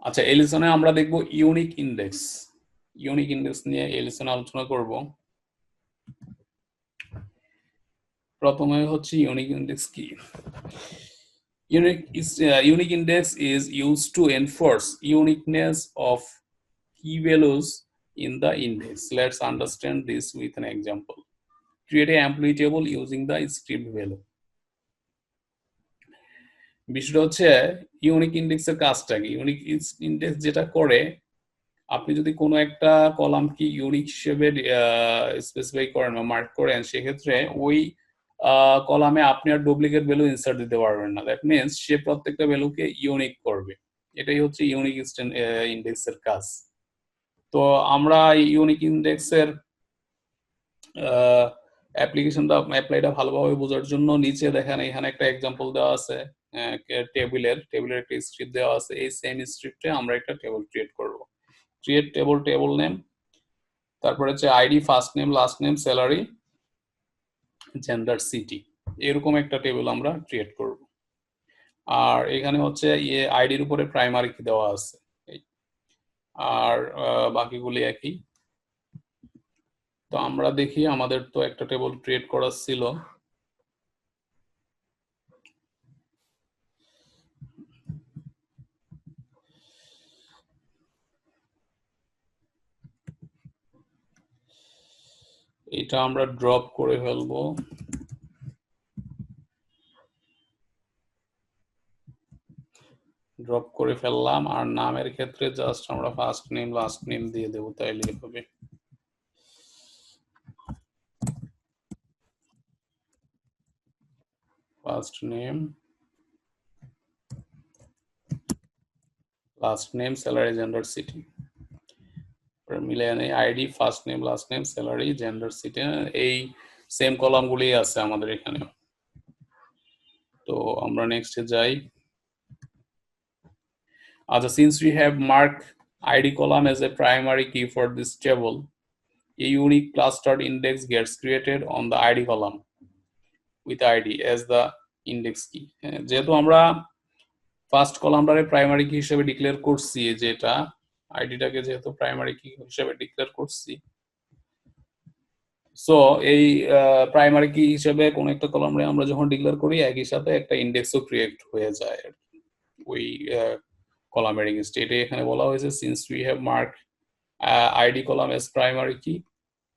আচ্ছা, এই লেসনে আমরা দেখব ইউনিক ইন্ডেক্স। ইউনিক ইন্ডেক্স নিয়ে এই লেসনে আলোচনা করব। প্রথমে হচ্ছে ইউনিক ইন্ডেক্স কি। Unique index is used to enforce uniqueness of key values in the index. Let's understand this with an example. Create a employee table using the script value. বিষয়টা হচ্ছে unique ইন্ডেক্সের কাজটা কি। ইউনিক ইন্ডেক্স যেটা করে, আপনি যদি কোনো একটা কলাম কি ইউনিক হিসেবে স্পেসিফাই করেন বা মার্ক করেন, সেক্ষেত্রে ওই কলামে আপনি আর ডুপ্লিকেট ভ্যালু ইনসার্ট দিতে পারবেন না। দ্যাট মিনস সে প্রত্যেকটা ভ্যালুকে ইউনিক করবে। এটাই হচ্ছে ইউনিক ইন্ডেক্সের কাজ। তো আমরা ইউনিক ইন্ডেক্সের অ্যাপ্লিকেশনটা অ্যাপ্লাইটা ভালোভাবে বোঝার জন্য নিচে দেখেন এখানে একটা এক্সাম্পল দেওয়া আছে। টেবিলের একটা স্ক্রিপ্ট দেওয়া আছে। এই সেম স্ক্রিপ্টে আমরা একটা টেবিল ক্রিয়েট করব। ক্রিয়েট টেবল নেম, তারপরে হচ্ছে ID, first name, last name, salary, gender, city, এরকম একটা টেবিল আমরা ক্রিয়েট করব। আর এখানে হচ্ছে আইডির উপরে প্রাইমারি কি দেওয়া আছে, আর বাকিগুলি একই। তো আমরা দেখি, আমাদের তো একটা টেবিল ক্রিয়েট করা ছিল। এটা আমরা ড্রপ করে ফেলবো। ড্রপ করে ফেললাম। আর নামের ক্ষেত্রে জাস্ট আমরা ফার্স্ট নেম লাস্ট নেম দিয়ে দেবো, তাইলে হবে। First name, last name, salary, gender, city, মিলে নেই ID, first name, last name, salary, gender, city. এই সেম কলামগুলি আছে আমাদের এখানে। তো আমরা নেক্সটে যাই। আচ্ছা, since we have marked ID column as a primary key for this table, a unique clustered index gets created on the ID column with ID as the index key. যেহেতু আমরা ফার্স্ট কলামটারে প্রাইমারি কি হিসেবে declare করছি, যেটা আইডিটাকে যেহেতু primary কি হিসেবে declare করছি, সো এই প্রাইমারি কি হিসেবে কোন একটা কলামে আমরা যখন ডিক্লেয়ার করি, একই সাথে একটা ইন্ডেক্সও ক্রিয়েট হয়ে যায় ওই কলামের এগেইনস্ট। এটা এখানে বলা হয়েছে, since we have marked ID column as primary key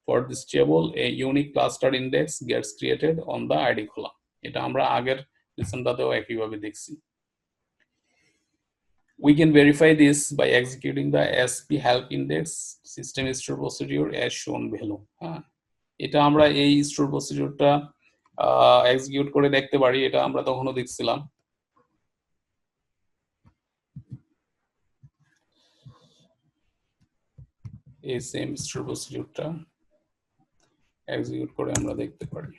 for this table, a unique clustered index gets created on the ID column. এটা আমরা আগের লেসনটাতেও একইভাবে দেখছি। We can verify this by executing the SP help index system store procedure as shown below. হ্যাঁ, এটা আমরা এই store প্রসিডিউরটা execute করে দেখতে পারি। এটা আমরা তখনও দেখছিলাম। এই সেম স্টোর প্রসিডিউরটা এক্সিকিউট করে আমরা দেখতে পারি।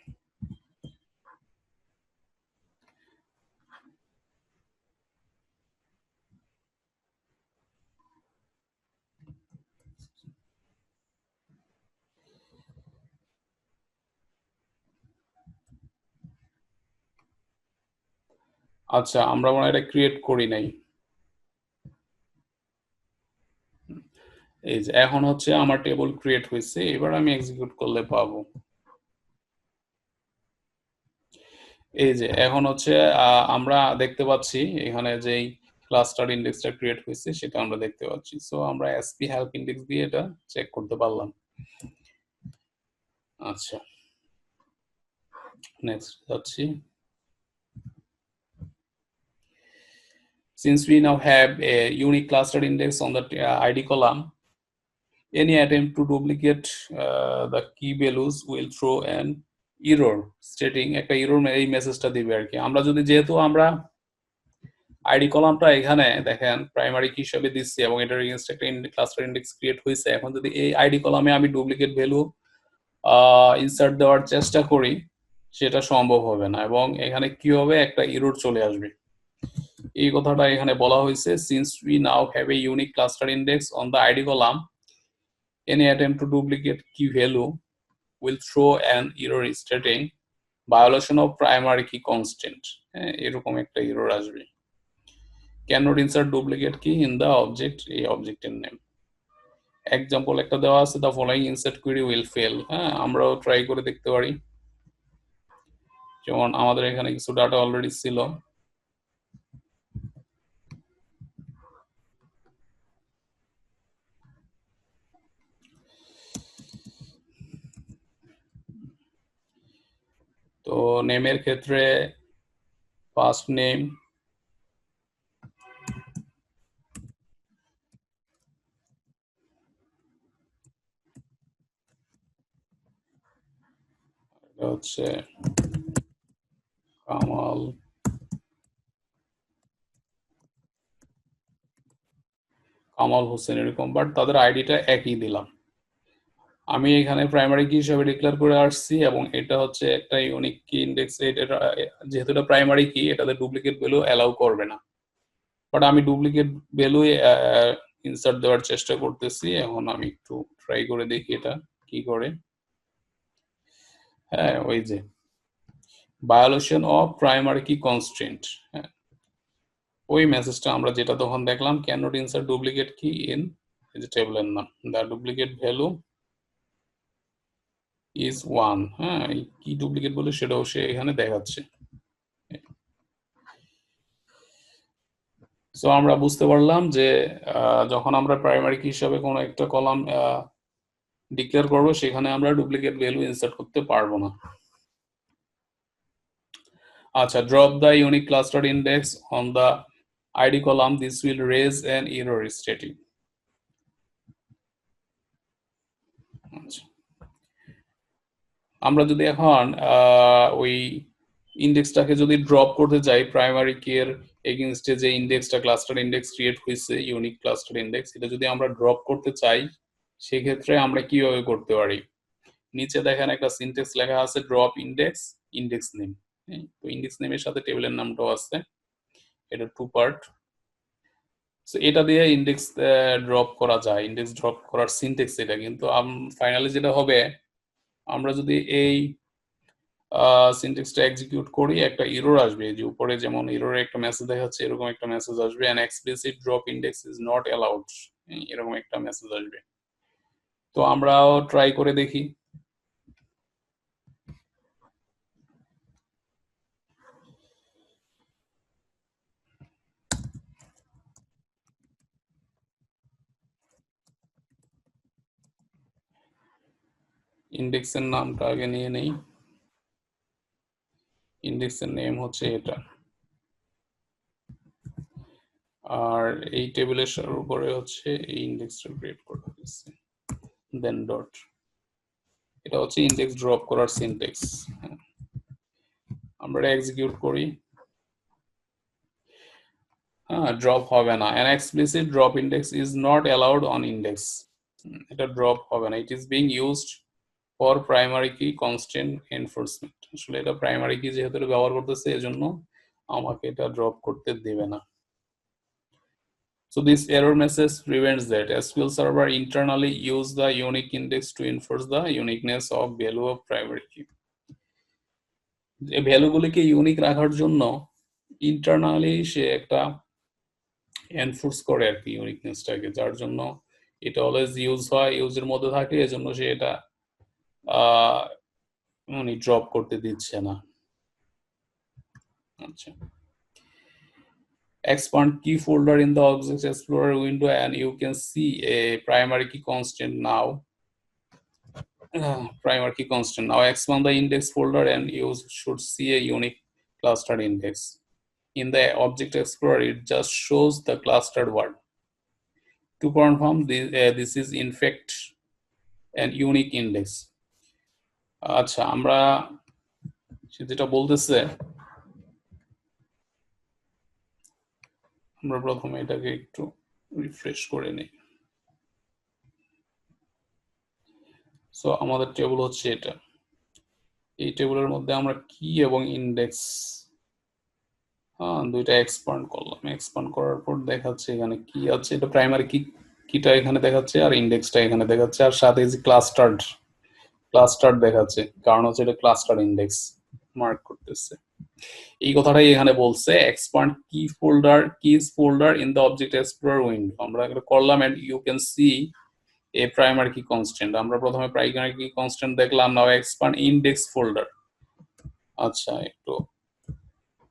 আচ্ছা, আমরা মনে হয় এটা ক্রিয়েট করি নাই। এই যে এখন হচ্ছে আমার টেবিল ক্রিয়েট হয়েছে, এবার আমি এক্সিকিউট করলে পাবো। এই যে এখন হচ্ছে আমরা দেখতে পাচ্ছি এখানে যেই ক্লাস্টার ইন্ডেক্সটা ক্রিয়েট হয়েছে সেটা আমরা দেখতে পাচ্ছি। সো আমরা এসপি হেল্প ইন্ডেক্স দিয়ে এটা চেক করতে পারলাম। আচ্ছা, নেক্সট যাচ্ছি। Since we now have a unique cluster index on the ID column, any attempt to duplicate the key values will throw an error stating একটা error এই মেসেজটা দিবে আর কি। আমরা যদি, যেহেতু আমরা আইডি কলামটা এখানে দেখেন প্রাইমারি কি হিসেবে দিচ্ছি এবং এটার এগেইনস্ট একটা ক্লাস্টার ইন্ডেক্স ক্রিয়েট হয়েছে, এখন যদি এই আইডি কলামে আমি ডুপ্লিকেট ভ্যালু ইনসার্ট দেওয়ার চেষ্টা করি, সেটা সম্ভব হবে না এবং এখানে কি হবে, একটা এরর চলে আসবে। এই কথাটা এখানে বলা হয়েছে, since we now have a unique cluster index on the ID column, any attempt to duplicate key value will throw an error stating violation of primary key constant. এরকম একটা এরর আসবে। cannot insert duplicate key in the object, এই অবজেক্টের name. Example একটা দেওয়া আছে, the following insert query will fail। হ্যাঁ, আমরাও ট্রাই করে দেখতে পারি। যেমন আমাদের এখানে কিছু ডাটা অলরেডি ছিল, তো নেমের ক্ষেত্রে ফার্স্ট নেম, হচ্ছে কামাল, কামাল হোসেন এরকম, বাট তাদের আইডিটা একই দিলাম। আমি এখানে প্রাইমারি কি হিসেবে ডিক্লেয়ার করে আসছি এবং এটা হচ্ছে একটা ইউনিক কি ইন্ডেক্স। এটা যেহেতু এটা প্রাইমারি কি, এটাতে ডুপ্লিকেট ভ্যালু অ্যালাউ করবে না, বাট আমি ডুপ্লিকেট ভ্যালু ইনসার্ট দেওয়ার চেষ্টা করতেছি। এখন আমি একটু ট্রাই করে দেখি এটা কি করে। হ্যাঁ, ওই যে ভায়োলেশন অফ প্রাইমারি কি কনস্ট্রেন্ট, হ্যাঁ, ওই মেসেজটা আমরা যেটা তখন দেখলাম, ক্যান নট ইনসার্ট ডুপ্লিকেট কি ইন টেবিলের নাম, দ্য ডুপ্লিকেট ভ্যালু ইজ 1। হ্যাঁ, কি ডুপ্লিকেট বলে সেটাও সে এখানে দেখাচ্ছে। সো আমরা বুঝতে পারলাম যে যখন আমরা প্রাইমারি কি হিসাবে কোনো একটা কলাম ডিক্লেয়ার করব, সেখানে আমরা ডুপ্লিকেট ভ্যালু ইনসার্ট করতে পারবো না। আচ্ছা, drop the unique cluster index on the ID column, this will raise an error stating. আচ্ছা, আমরা যদি এখন ওই ইন্ডেক্সটাকে যদি ড্রপ করতে চাই, প্রাইমারি কি এর এগেইনস্টে যে ইন্ডেক্সটা ক্লাস্টার ইন্ডেক্স ক্রিয়েট হয়েছে, ইউনিক ক্লাস্টার ইন্ডেক্স, এটা যদি আমরা ড্রপ করতে চাই, সেক্ষেত্রে আমরা কিভাবে করতে পারি? নিচে দেখেন একটা সিনট্যাক্স লেখা আছে, ড্রপ ইন্ডেক্স, ইন্ডেক্স নেম। তো ইন্ডেক্স নেমের সাথে টেবিলের নামটাও আছে, এটা টু পার্ট। এটা দিয়ে ইন্ডেক্স ড্রপ করা যায়, ইন্ডেক্স ড্রপ করার সিনট্যাক্স এটা। কিন্তু ফাইনালি যেটা হবে, আমরা যদি এই সিনট্যাক্সটা এক্সিকিউট করি, একটা এরর আসবে, যে উপরে যেমন এররে একটা মেসেজ দেখাচ্ছে, এরকম একটা মেসেজ আসবে, an explicit drop index is not allowed, এরকম একটা মেসেজ আসবে। তো আমরাও ট্রাই করে দেখি। ইন্ডেক্সের নামটা আগে নিয়ে নেই। ইন্ডেক্সের নেম হচ্ছে এটা, আর এই টেবিলের উপরে হচ্ছে এই ইন্ডেক্সটা ক্রিয়েট করা হয়েছে, দেন ডট। এটা হচ্ছে ইন্ডেক্স ড্রপ করার সিনট্যাক্স। আমরা এক্সিকিউট করি, হ্যাঁ, ড্রপ হবে না। an explicit drop index is not allowed on index, এটা ড্রপ হবে না। it is being used for primary key constraint enforcement, আসলে এটা প্রাইমারি কি যেহেতু ব্যবহার করতেছে, এজন্য আমাকে এটা ড্রপ করতে দেবে না। So this error message prevents that. SQL Server internally use the unique index to enforce the uniqueness of value of primary key. এই ভ্যালুগুলিকে ইউনিক রাখার জন্য ইন্টারনালি সে একটা এনফোর্স করে আর কি ইউনিকনেসটাকে, যার জন্য এটা অলওয়েজ ইউজ হয়, ইউজের মধ্যে থাকে, এজন্য সে এটা মানে ড্রপ করতে দিচ্ছে না। আচ্ছা, expand key folder in the Object Explorer window and you can see a primary key constant now. Primary key constant. Now expand the index folder and you should see a unique cluster index. In the Object Explorer, it just shows the clustered word. To confirm this is in fact an unique index. আচ্ছা, আমরা যেটা বলতেছে, আমরা প্রথমে এটাকে একটু refresh করে নিই। সো আমাদের টেবিল হচ্ছে এটা, এই টেবিলের মধ্যে আমরা কি এবং ইন্ডেক্স দুইটা এক্সপান্ড করলাম। এক্সপান্ড করার পর দেখাচ্ছে এখানে কি আছে, এটা প্রাইমারি কিটা এখানে দেখাচ্ছে আর ইন্ডেক্সটা এখানে দেখাচ্ছে, আর সাথে যে ক্লাস্টার্ড দেখাচ্ছে, কারণ হচ্ছে এটা ক্লাস্টার ইন্ডেক্স মার্ক করতেছে। এই কথাটাই এখানে বলছে, expand keys folder in the object explorer window। আমরা এটা করলাম and you can see a primary key constant। আমরা প্রথমে primary key constant দেখলাম, now expand index folder। আচ্ছা একটু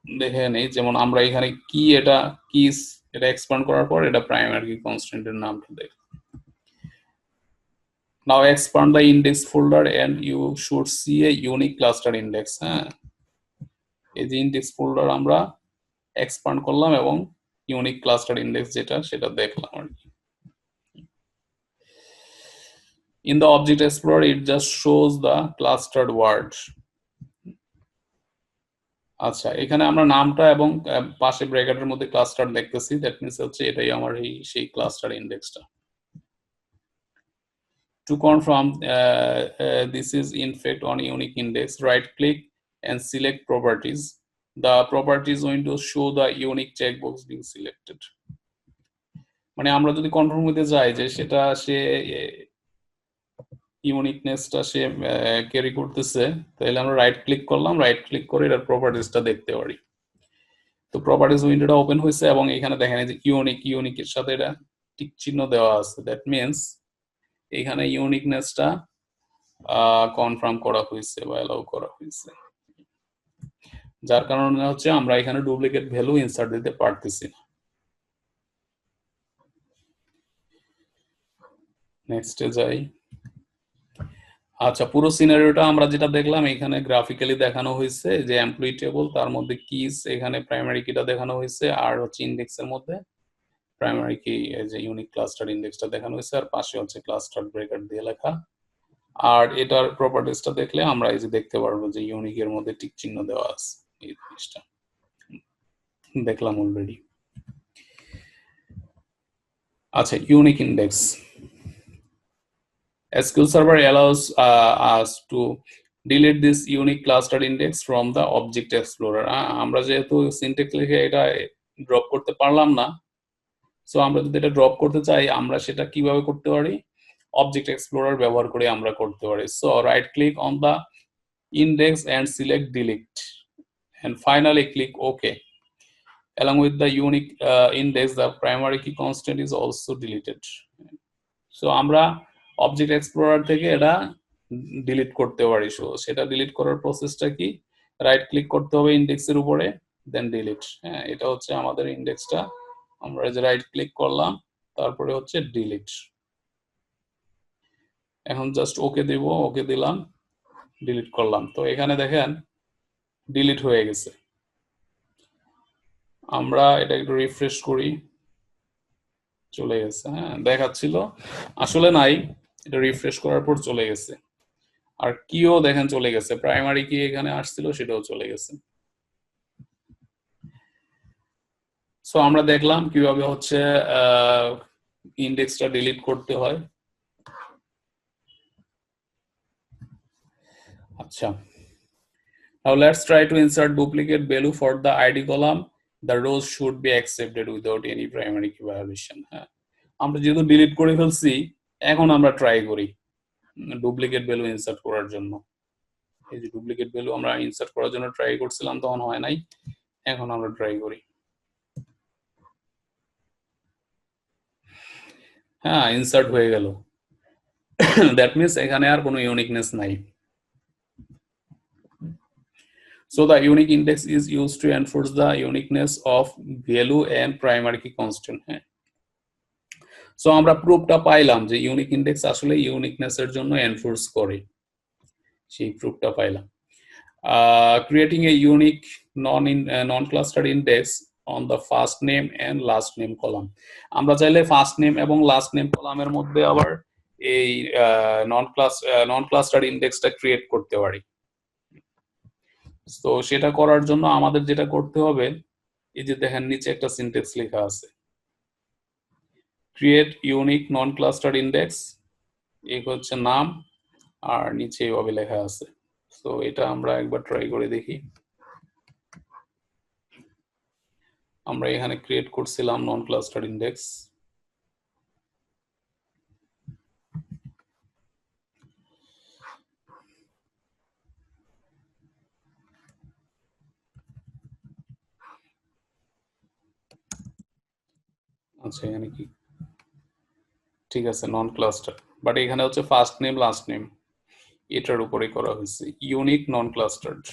দেখে নেই, যেমন আমরা এখানে কি এটা কিস এটা এক্সপ্যান্ড করার পর এটা প্রাইমারি কি কনস্ট্যান্টের নামটা দেখ। Now expand the index folder and you should see a unique cluster index। হ্যাঁ, এই যে ইন্ডেক্স ফোল্ডার আমরা এক্সপ্যান্ড করলাম এবং ইউনিক ক্লাস্টার ইন্ডেক্স যেটা সেটা দেখলাম আর কি। In the object explorer it just shows the clustered word। আচ্ছা, এখানে আমরা নামটা এবং পাশে ব্র্যাকেটের মধ্যে ক্লাস্টার দেখতেছি, দ্যাট মিন্স হচ্ছে এটাই আমার সেই cluster ইন্ডেক্সটা। To confirm this is in fact on unique index, right click and select properties। The properties window show the unique checkbox being selected। মানে আমরা যদি কনফার্ম হতে যাই যে সেটা সে ইউনিকনেসটা সে ক্যারি করতেছে, তাহলে আমরা রাইট ক্লিক করলাম, রাইট ক্লিক করে এটার প্রপার্টিসটা দেখতে পারি। তো প্রপার্টিস উইন্ডোটা ওপেন হয়েছে এবং এখানে দেখেন যে ইউনিকের সাথে এটা টিক চিহ্ন দেওয়া আছে, দ্যাট মিন্স এখানে ইউনিকনেসটা কনফার্ম করা হয়েছে বা অ্যালাউ করা হয়েছে, যার কারণে হচ্ছে আমরা এখানে ডুপ্লিকেট ভ্যালু ইনসার্ট দিতে পারতেছি না। নেক্সটে যাই। আচ্ছা, পুরো সিনারিওটা আমরা যেটা দেখলাম এখানে গ্রাফিক্যালি দেখানো হয়েছে যে এমপ্লয়ি টেবল, তার মধ্যে কিস এখানে প্রাইমারি কিটা দেখানো হয়েছে, আর হচ্ছে ইন্ডেক্সের মধ্যে প্রাইমারি কি যে ইউনিক ক্লাস্টার ইন্ডেক্সটা দেখানো হয়েছে, আর পাশে হচ্ছে ক্লাস্টার ব্রেকেট দিয়ে লেখা। আর এটার প্রপার্টিসটা দেখলে আমরা এই যে দেখতে পারবো যে ইউনিকের মধ্যে টিক চিহ্ন দেওয়া আছে, এই জিনিসটা দেখলাম অলরেডি। আচ্ছা, unique index. SQL Server allows us to delete this unique cluster index from the object explorer। আমরা যেহেতু সিনট্যাক্স লিখে এটা ড্রপ করতে পারলাম না, সো আমরা যদি এটা ড্রপ করতে চাই আমরা সেটা কিভাবে করতে পারি, অবজেক্ট এক্সপ্লোরার ব্যবহার করে আমরা করতে পারি। So right click on the index and select delete and finally click OK। Along with the unique index, the primary key constant is also deleted। So আমরা অবজেক্ট এক্সপ্লোরার থেকে এটা ডিলিট করতে পারি। সো সেটা ডিলিট করার প্রসেসটা কি, right click করতে হবে ইন্ডেক্সের উপরে, দেন ডিলিট। হ্যাঁ, এটা হচ্ছে আমাদের ইন্ডেক্সটা, আমরা যে রাইট ক্লিক করলাম তারপরে হচ্ছে ডিলিট। এখন জাস্ট ওকে দেব, ওকে দিলাম, ডিলিট করলাম, তো এখানে দেখেন ডিলিট হয়ে গেছে। আমরা এটা একটু রিফ্রেশ করি, চলে গেছে। হ্যাঁ, দেখাচ্ছিল আসলে নাই, এটা রিফ্রেশ করার পর চলে গেছে। আর কিও দেখেন চলে গেছে, প্রাইমারি কি এখানে আসছিল সেটাও চলে গেছে। সো আমরা দেখলাম কিভাবে হচ্ছে ইন্ডেক্সটা ডিলিট করতে হয়। আচ্ছা, now let's try to insert duplicate value for the id column। The rows should be accepted without any primary key violation। হ্যাঁ, আমরা যেহেতু ডিলিট করে ফেলছি, এখন আমরা ট্রাই করি ডুপ্লিকেট ভ্যালু ইনসার্ট করার জন্য। এই যে ডুপ্লিকেট ভ্যালু আমরা ইনসার্ট করার জন্য ট্রাই করছিলাম, তখন হয় নাই, এখন আমরা ট্রাই করি। হ্যাঁ, ইনসার্ট হয়ে গেল, দ্যাট মিন্স এখানে আর কোনো ইউনিকনেস নাই। So the unique index is used to enforce the uniqueness of value and primary key constant। হ্যাঁ, সো আমরা প্রুফটা পাইলাম যে ইউনিক ইন্ডেক্স আসলে ইউনিকনেস এর জন্য এনফোর্স করে, সেই প্রুফটা পাইলাম। Creating a unique non-clustered index on the first name and last name column। আমরা চাইলে ফার্স্ট নেম এবং লাস্ট নেম কলামের মধ্যে আবার এই নন ক্লাস্টার্ড ইন্ডেক্সটা ক্রিয়েট করতে পারি। তো সেটা করার জন্য আমাদের যেটা করতে হবে, এই যে দেখেন নিচে একটা সিনট্যাক্স লেখা আছে, create unique non clustered index, এই হচ্ছে নাম, আর নিচে এইভাবে লেখা আছে। তো এটা আমরা একবার ট্রাই করে দেখি। আমরা এখানে ক্রিয়েট করছিলাম নন ক্লাস্টার্ড ইন্ডেক্স। আচ্ছা এখানে কি ঠিক আছে নন ক্লাস্টার, বাট এখানে হচ্ছে ফার্স্ট নেম লাস্ট নেম এটার উপরে করা হয়েছে unique non clustered.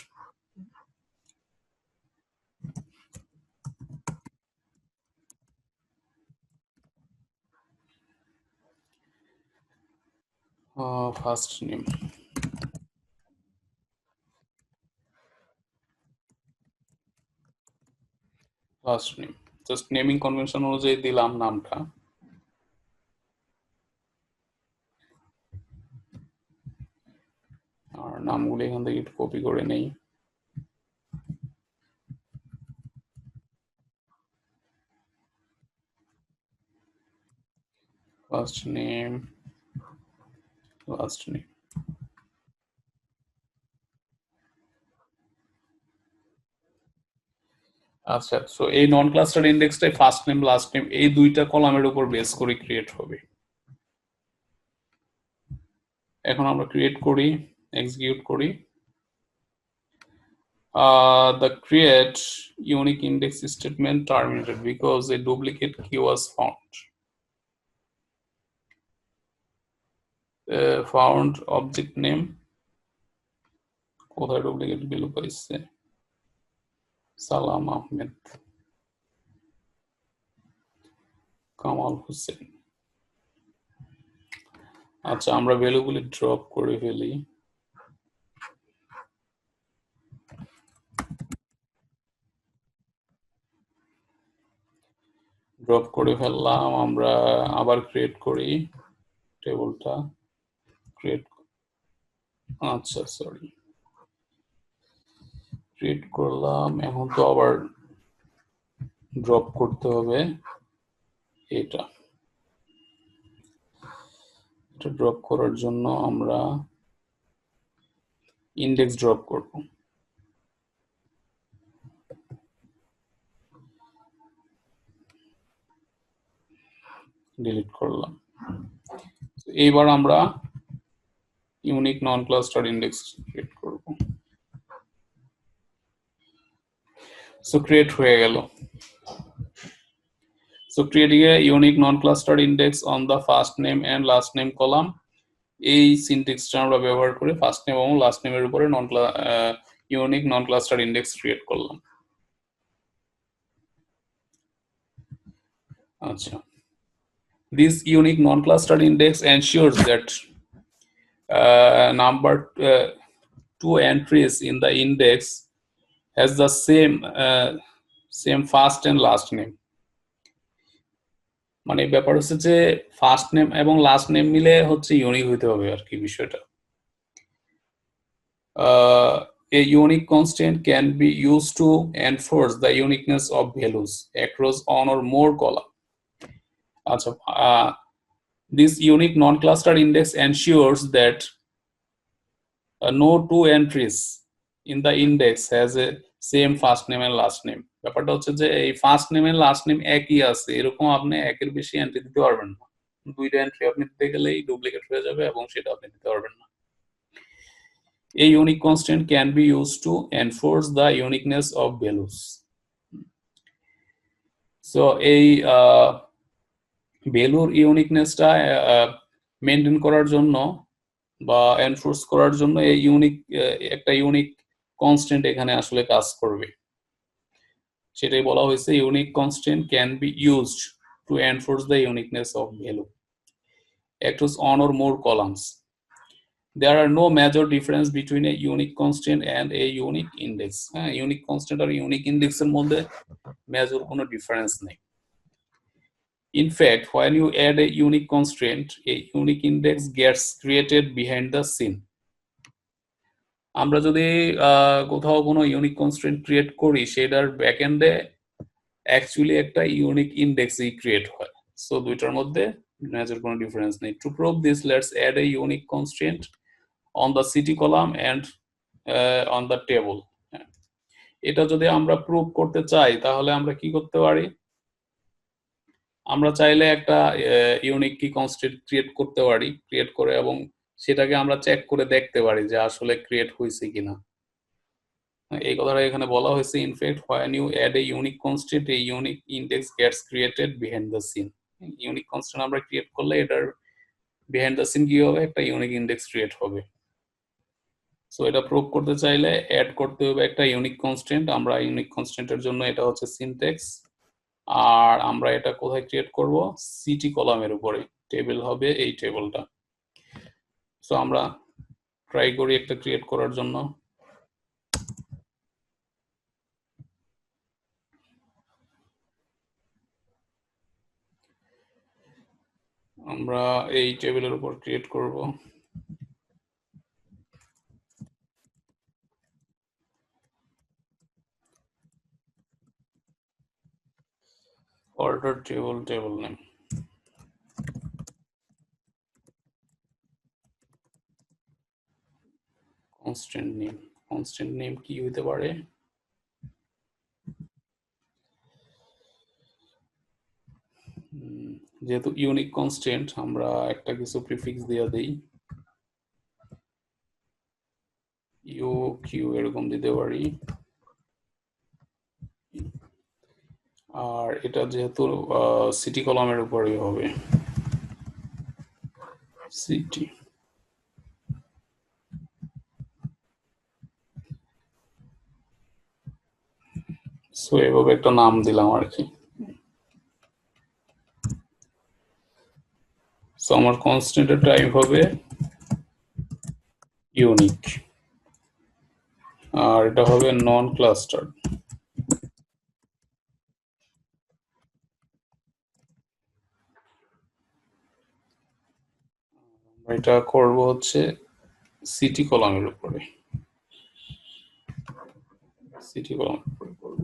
First name last name, just naming convention অনুযায়ী দিলাম নামটা। আর নামগুলো এখান থেকে একটু কপি করে নেই। First name last name. আচ্ছা, সো এই নন ক্লাস্টার ইন্ডেক্সটাই ফার্স্ট নেম লাস্ট নেম এই দুইটা কলামের উপর বেস করে ক্রিয়েট হবে। এখন আমরা ক্রিয়েট করি, এক্সিকিউট করি। The create unique index statement terminated because a duplicate key was found. Found object name কোথায় ডুপ্লিকেট ভ্যালু পাইছে, সালাম আহমেদ, কামাল হোসেন। আচ্ছা আমরা ভ্যালুগুলি ড্রপ করে ফেলি। ড্রপ করে ফেললাম, আমরা আবার ক্রিয়েট করি টেবিলটা ক্রিয়েট। আচ্ছা সরি, ক্রিয়েট করলাম, এখন তো আবার ড্রপ করতে হবে এটা। এটা ড্রপ করার জন্য আমরা ইন্ডেক্স ড্রপ করব। ডিলিট করলাম। এইবার আমরা ইউনিক নন ক্লাস্টার ইন্ডেক্স ক্রিয়েট করব। সো ক্রিয়েট হয়ে গেল। So creating a unique non-clustered index on the first name and last name column, এই সিনট্যাক্সটা আমরা ব্যবহার করে ফার্স্ট নেম এবং লাস্ট নেমের উপরে ইউনিক নন ক্লাস্টার ইন্ডেক্স ক্রিয়েট করলাম। আচ্ছা, this unique non-clustered index ensures that number two entries in the index has the same first and last name. মানে ব্যাপার হচ্ছে যে ফার্স্ট নেম এবং লাস্ট নেম মিলে হচ্ছে ইউনিক হইতে হবে আর কি বিষয়টা। A unique constant can be used to enforce the uniqueness of values across one or more column. আচ্ছা, this unique non-clustered index ensures that no two entries in the index has a same first name and last name. ব্যাপারটা হচ্ছে যে এই first name and last name একই আছে এরকম আপনি একের বেশি এন্ট্রি দিতে পারবেন না। দুইটা এন্ট্রি আপনি দিতে গেলেই ডুপ্লিকেট হয়ে যাবে এবং সেটা আপনি দিতে পারবেন না। A unique constant can be used to enforce the uniqueness of values. So এই ভ্যালুর ইউনিকনেসটা মেনটেন করার জন্য বা এনফোর্স করার জন্য এই একটা ইউনিক কনস্ট্যান্ট এখানে আসলে কাজ করবে। সেটাই বলা হয়েছে unique constant can be used to enforce the uniqueness of value across one or more columns. There are no major difference between a unique constant and a unique index. Unique constant R unique index এর মধ্যে major কোনো difference নেই। In fact, when you add a unique constraint, a unique index gets created behind the scene. আমরা যদি কোথাও কোনো unique constraint create করি সেটার ব্যাকএন্ডে অ্যাকচুয়ালি একটা ইউনিক ইন্ডেক্সই ক্রিয়েট হয়। সো দুইটার মধ্যে মেজর কোনো ডিফারেন্স নেই। To prove this let's add a unique constraint on the city column and on the table. এটা যদি আমরা প্রুভ করতে চাই তাহলে আমরা কি করতে পারি, আমরা চাইলে একটা ইউনিক কি কনস্ট্রেন্ট ক্রিয়েট করতে পারি, ক্রিয়েট করে এবং সেটাকে আমরা চেক করে দেখতে পারি যে আসলে ক্রিয়েট হয়েছে কিনা। এই কথাটা এখানে বলা হয়েছে in fact when you add a unique constant a unique index gets created behind the scene unique constant আমরা ক্রিয়েট করলে এটার behind the scene কি হবে একটা ইউনিক ইনডেক্স ক্রিয়েট হবে সো এটা প্রুভ করতে চাইলে অ্যাড করতে হবে একটা ইউনিক কনস্ট্যান্ট আমরা ইউনিক কনস্ট্যান্টের জন্য এটা হচ্ছে সিনট্যাক্স আর আমরা এটা কোথায় ক্রিয়েট করব সিটি কলামের উপরে টেবিল হবে এই টেবিলটা সো আমরা ট্রাই করি একটা ক্রিয়েট করার জন্য আমরা এই টেবিলের উপর ক্রিয়েট করব order table name constant name কি হতে পারে যেহেতু ইউনিক কনস্ট্যান্ট আমরা একটা কিছু প্রিফিক্স দিয়ে দেই ইউ কিউ এরকম দিতে পারি আর এটা যেহেতু সিটি কলামের উপরেই হবে সিটি সো এভাবে একটা নাম দিলাম আর কি সো আমার কনস্ট্যান্টের টাইপ হবে ইউনিক আর এটা হবে নন ক্লাস্টার্ড এটা করব হচ্ছে সিটি কলামের উপরে সিটি কলামের উপরে করব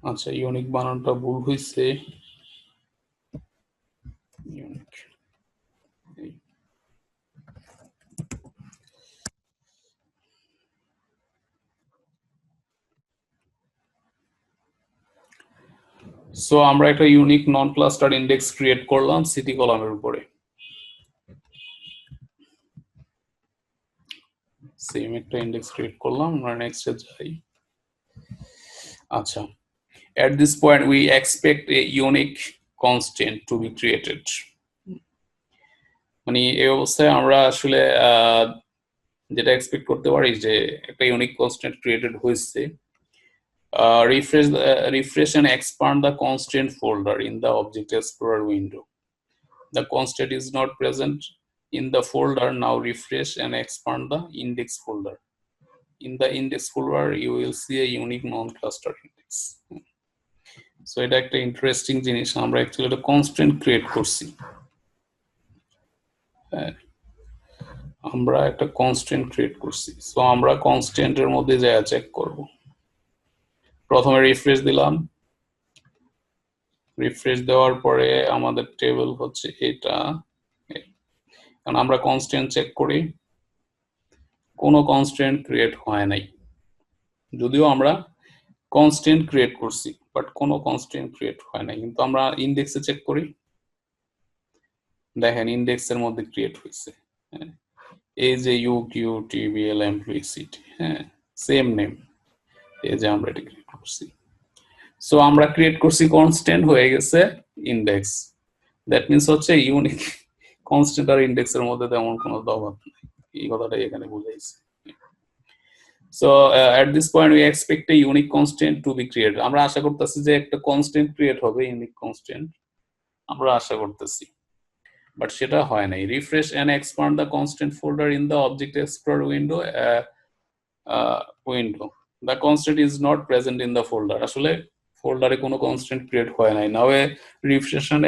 আচ্ছা ইউনিক বানানটা ভুল হইছে ইউনিক সো আমরা একটা ইউনিক নন ক্লাস্টার ইনডেক্স ক্রিয়েট করলাম সিটি কলামের উপরে সেম একটা ইনডেক্স ক্রিয়েট করলাম আমরা নেক্সটে যাই আচ্ছা at this point we expect a unique constant to be created মানে এই অবস্থায় আমরা আসলে যেটা এক্সপেক্ট করতে পারি যে একটা ইউনিক কনস্ট্যান্ট ক্রিয়েটেড হয়েছে refresh and expand the constant folder in the object explorer window the constant is not present in the folder now refresh and expand the index folder in the index folder you will see a unique non-cluster index so এটা একটা interesting জিনিস আমরা actually একটা constant create করছি আমরা একটা constant create করছি so আমরা কনস্ট্যান্টের মধ্যে যা চেক করব প্রথমে রিফ্রেশ দিলাম রিফ্রেশ দেওয়ার পরে আমাদের টেবিল হচ্ছে এটা কারণ আমরা কনস্ট্যান্ট চেক করি কোনো কনস্ট্যান্ট ক্রিয়েট হয় নাই যদিও আমরা কনস্ট্যান্ট ক্রিয়েট করছি বাট কোনো কনস্ট্যান্ট ক্রিয়েট হয় নাই কিন্তু আমরা ইনডেক্সে চেক করি দেখেন ইনডেক্সের মধ্যে ক্রিয়েট হয়েছে এই যে U Q TBL employee city হ্যাঁ সেম নেম এই যে আমরা এটা ক্রিয়েট করছি সো আমরা ক্রিয়েট করছি কনস্ট্যান্ট হয়ে গেছে ইনডেক্স দ্যাট মিন্স হচ্ছে ইউনিক কনস্ট্যান্ট আর ইনডেক্সের মধ্যে তেমন কোনো তফাৎ নাই এই কথাটাই এখানে বুঝাইছে so at this point we expect a unique constant to be created আমরা আশা করতেছি যে একটা কনস্ট্যান্ট ক্রিয়েট হবে ইউনিক কনস্ট্যান্ট আমরা আশা করতেছি বাট সেটা হয় নাই refresh and expand the constant folder in the object explorer window the constant is not present in the folder আসলে ফোল্ডারে কোনো কনস্ট্যান্ট ক্রিয়েট হয় নাই now a refresh and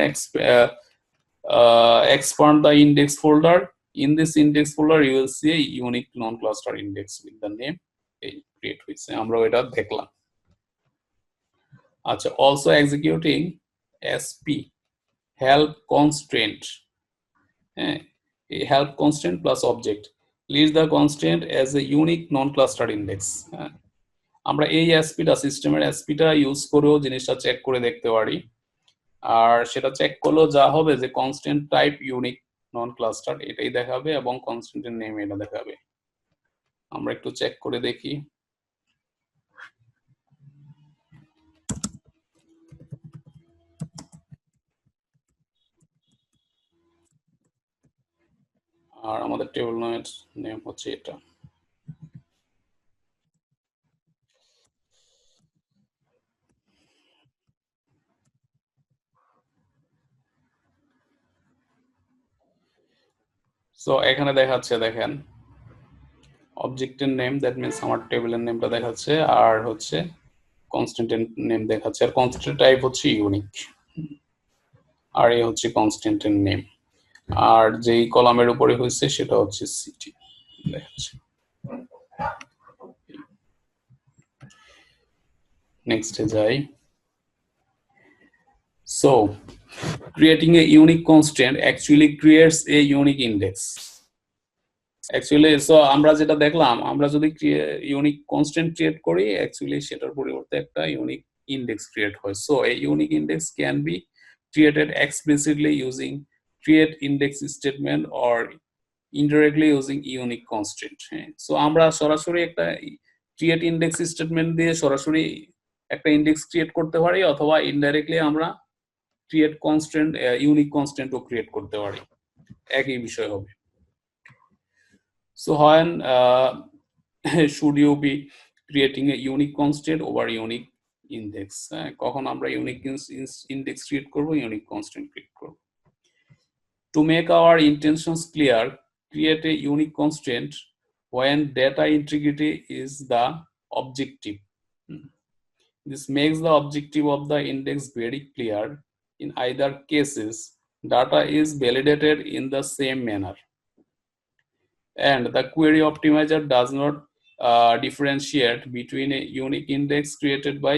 expand the index folder in this index folder you will see a unique non-cluster index with the name create হয়েছে আমরা এটা দেখলাম আচ্ছা also executing sp help constraint a help constraint plus object leaves the constraint as a unique non-cluster index আমরা এই sp-টা সিস্টেমের sp-টা use করেও জিনিসটা চেক করে দেখতে পারি আর সেটা চেক করলেও যা হবে যে কনস্ট্যান্ট টাইপ ইউনিক নন ক্লাস্টার এটাই দেখাবে এবং কনস্ট্যান্টের নেম এটা দেখাবে। আমরা একটু চেক করে দেখি। আর আমাদের টেবিল নেম হচ্ছে এটা। সো এখানে দেখাচ্ছে, দেখেন অবজেক্টের নেম, দ্যাট মিনস আমার টেবিলের নেমটা দেখাচ্ছে, আর হচ্ছে কনস্ট্যান্টের নেম দেখাচ্ছে, আর কনস্ট্যান্ট টাইপ হচ্ছে ইউনিক, আর এই হচ্ছে কনস্ট্যান্টের নেম, আর যেই কলামের উপরে হয়েছে সেটা হচ্ছে সিটি দেখাচ্ছে। নেক্সটে যাই। So creating a unique constant actually creates a unique index. Actually, so আমরা যেটা দেখলাম, আমরা যদি ইউনিক কনস্ট্যান্ট ক্রিয়েট করি, অ্যাকচুয়ালি সেটার পরিবর্তে একটা ইউনিক ইন্ডেক্স ক্রিয়েট হয়। So a unique index can be created explicitly using create index statement or indirectly using unique constant. So আমরা সরাসরি একটা create index statement দিয়ে সরাসরি একটা ইন্ডেক্স ক্রিয়েট করতে পারি, অথবা ইনডাইরেক্টলি আমরা ক্রিয়েট কনস্ট্যান্ট ইউনিক কনস্ট্যান্টও ক্রিয়েট করতে পারি, একই বিষয় হবে। So when should you be creating a unique constant over unique index? কখন আমরা ইউনিক ইন্ডেক্স ক্রিয়েট করব, ইউনিক কনস্ট্যান্ট ক্রিয়েট করব? To make our intentions clear, create a unique constant when data integrity is the objective. This makes the objective of the index very clear. In either cases, data is validated in the same manner, and the query optimizer does not differentiate between a unique index created by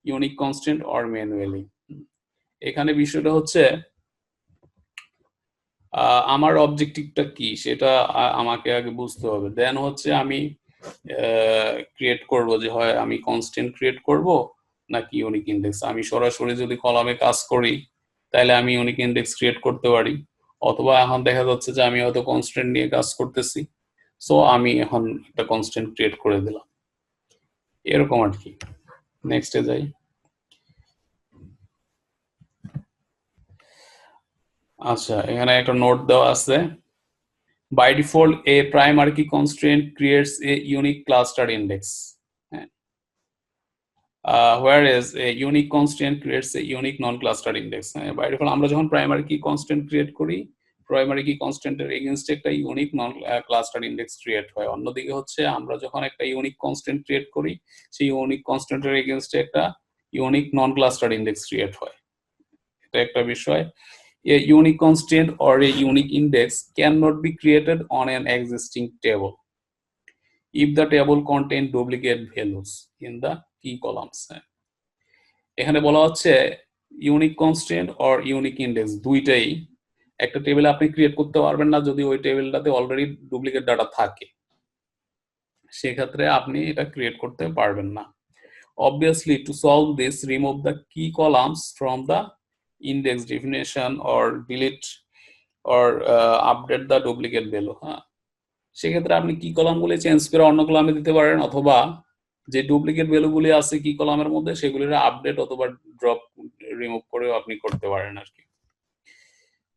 unique constant or manually. এখানে বিষয়টা হচ্ছে আমার অবজেক্টিভটা কি সেটা আমাকে আগে বুঝতে হবে, দেন হচ্ছে আমি ক্রিয়েট করব যে হয় আমি কনস্ট্যান্ট ক্রিয়েট করব নাকি ইউনিক ইন্ডেক্স। আমি সরাসরি যদি কলামে কাজ করি তাহলে আমি ইউনিক ইন্ডেক্স ক্রিয়েট করতে পারি, অথবা এখন দেখা যাচ্ছে যে আমি হয়তো কনস্ট্যান্ট নিয়ে কাজ করতেছি, সো আমি এখন একটা কনস্ট্যান্ট ক্রিয়েট করে দিলাম, এরকম আর কি। নেক্সটে যাই। আচ্ছা, এখানে একটা নোট দেওয়া আছে, by default a primary key constraint creates a unique cluster index, whereas a unique constant creates a unique non-clustered index. By default আমরা যখন primary key constant create করি, প্রাইমারি কি কনস্ট্যান্টের এগেইনস্ট একটা ইউনিক নন ক্লাস্টার ইন্ডেক্স ক্রিয়েট হয়। অন্যদিকে হচ্ছে আমরা যখন একটা ইউনিক কনস্ট্যান্ট ক্রিয়েট করি, সেই ইউনিক কনস্ট্যান্টের এগেইনস্টে একটা ইউনিক নন ক্লাস্টার ইন্ডেক্স ক্রিয়েট হয়। এটা একটা বিষয়। A unique constant or a unique index cannot be created on an existing table if the table contains duplicate values in the key columns. এখানে বলা হচ্ছে unique constant or unique index দুইটাই একটা টেবিলে আপনি ক্রিয়েট করতে পারবেন না যদি ওই টেবিলটাতে অলরেডি ডুপ্লিকেট ডাটা থাকে, সেক্ষেত্রে আপনি এটা ক্রিয়েট করতে পারবেন না। Obviously, to solve this, remove the key columns from the index definition or delete or update the duplicate value. হ্যাঁ, সেক্ষেত্রে আপনি কি কলামগুলি চেঞ্জ করে অন্য কলামে দিতে পারেন, অথবা যে ডুপ্লিকেট ভ্যালুগুলি আছে কি কলামের মধ্যে সেগুলির আপডেট অথবা ড্রপ রিমুভ করেও আপনি করতে পারেন আর কি।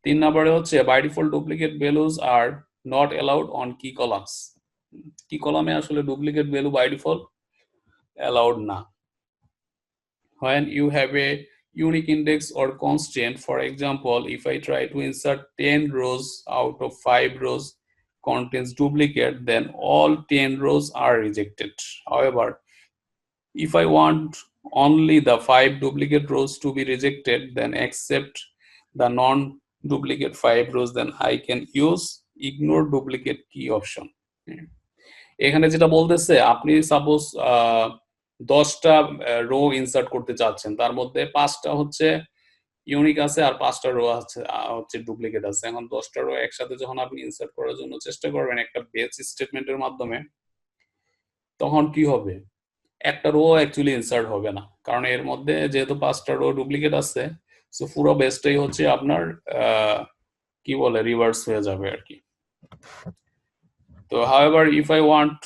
3 নম্বরে হচ্ছে by default duplicate values are not allowed on key columns. Key কলামে আসলে duplicate value by default allowed না। When you have a unique index or constant, for example, if I try to insert 10 rows out of 5 rows contains duplicate, then all 10 rows are rejected. However, if I want only the 5 duplicate rows to be rejected, then accept the non-duplicate 5 rows, then I can use ignore duplicate key option. এখানে যেটা বলতেছে, আপনি suppose 10টা rho insert করতে চাচ্ছেন, তার মধ্যে 5টা হচ্ছে ইউনিক আছে আর 5টা রো আছে হচ্ছে ডুপ্লিকেট আছে। এখন 10টা রো একসাথে যখন আপনি ইনসার্ট করার জন্য চেষ্টা করবেন একটা বেস স্টেটমেন্টের মাধ্যমে, তখন কি হবে, একটা রো অ্যাকচুয়ালি ইনসার্ট হবে না, কারণ এর মধ্যে যেহেতু 5টা রো ডুপ্লিকেট আছে, সো পুরো বেসটাই হচ্ছে আপনার কি বলে রিভার্স হয়ে যাবে আর কি। তো however if I want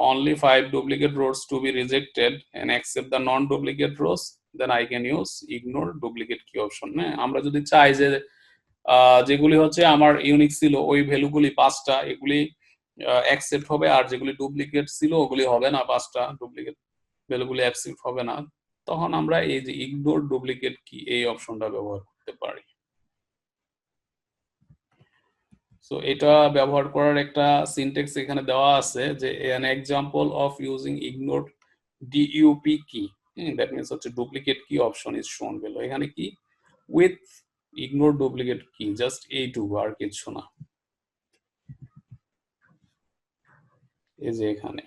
only 5 duplicate rows to be rejected and accept the non duplicate rows, then I can use ignore duplicate key option। হ্যাঁ, আমরা যদি চাই যে যেগুলি হচ্ছে আমার ইউনিক ছিল ওই ভ্যালুগুলি 5টা, এগুলি অ্যাকসেপ্ট হবে, আর যেগুলি ডুপ্লিকেট ছিল ওগুলি হবে না, 5টা ডুপ্লিকেট ভ্যালুগুলি অ্যাকসেপ্ট হবে না, তখন আমরা এই যে ইগনোর ডুপ্লিকেট কি এই অপশনটা ব্যবহার করতে পারি। সো এটা ব্যবহার করার একটা সিনট্যাক্স এখানে দেওয়া আছে যে an example of using ignored dup key, that means হচ্ছে ডুপ্লিকেট কি অপশন ইজ শোন below। এখানে কি উইথ ইগনোর ডুপ্লিকেট কি, জাস্ট এইটুকু, আর কিছু না। এই যে এখানে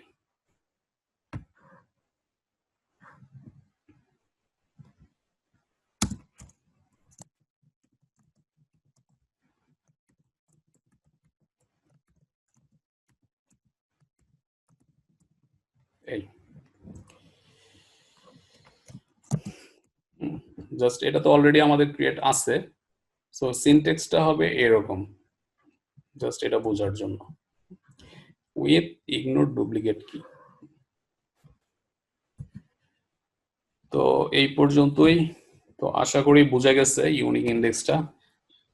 এই জাস্ট এটা তো অলরেডি আমাদের ক্রিয়েট আছে, সো সিনট্যাক্সটা হবে এরকম, জাস্ট এটা বোঝার জন্য, উইথ ইগনোর ডুপ্লিকেট কি। তো এই পর্যন্তই। তো আশা করি বোঝা গেছে ইউনিক ইন্ডেক্সটা।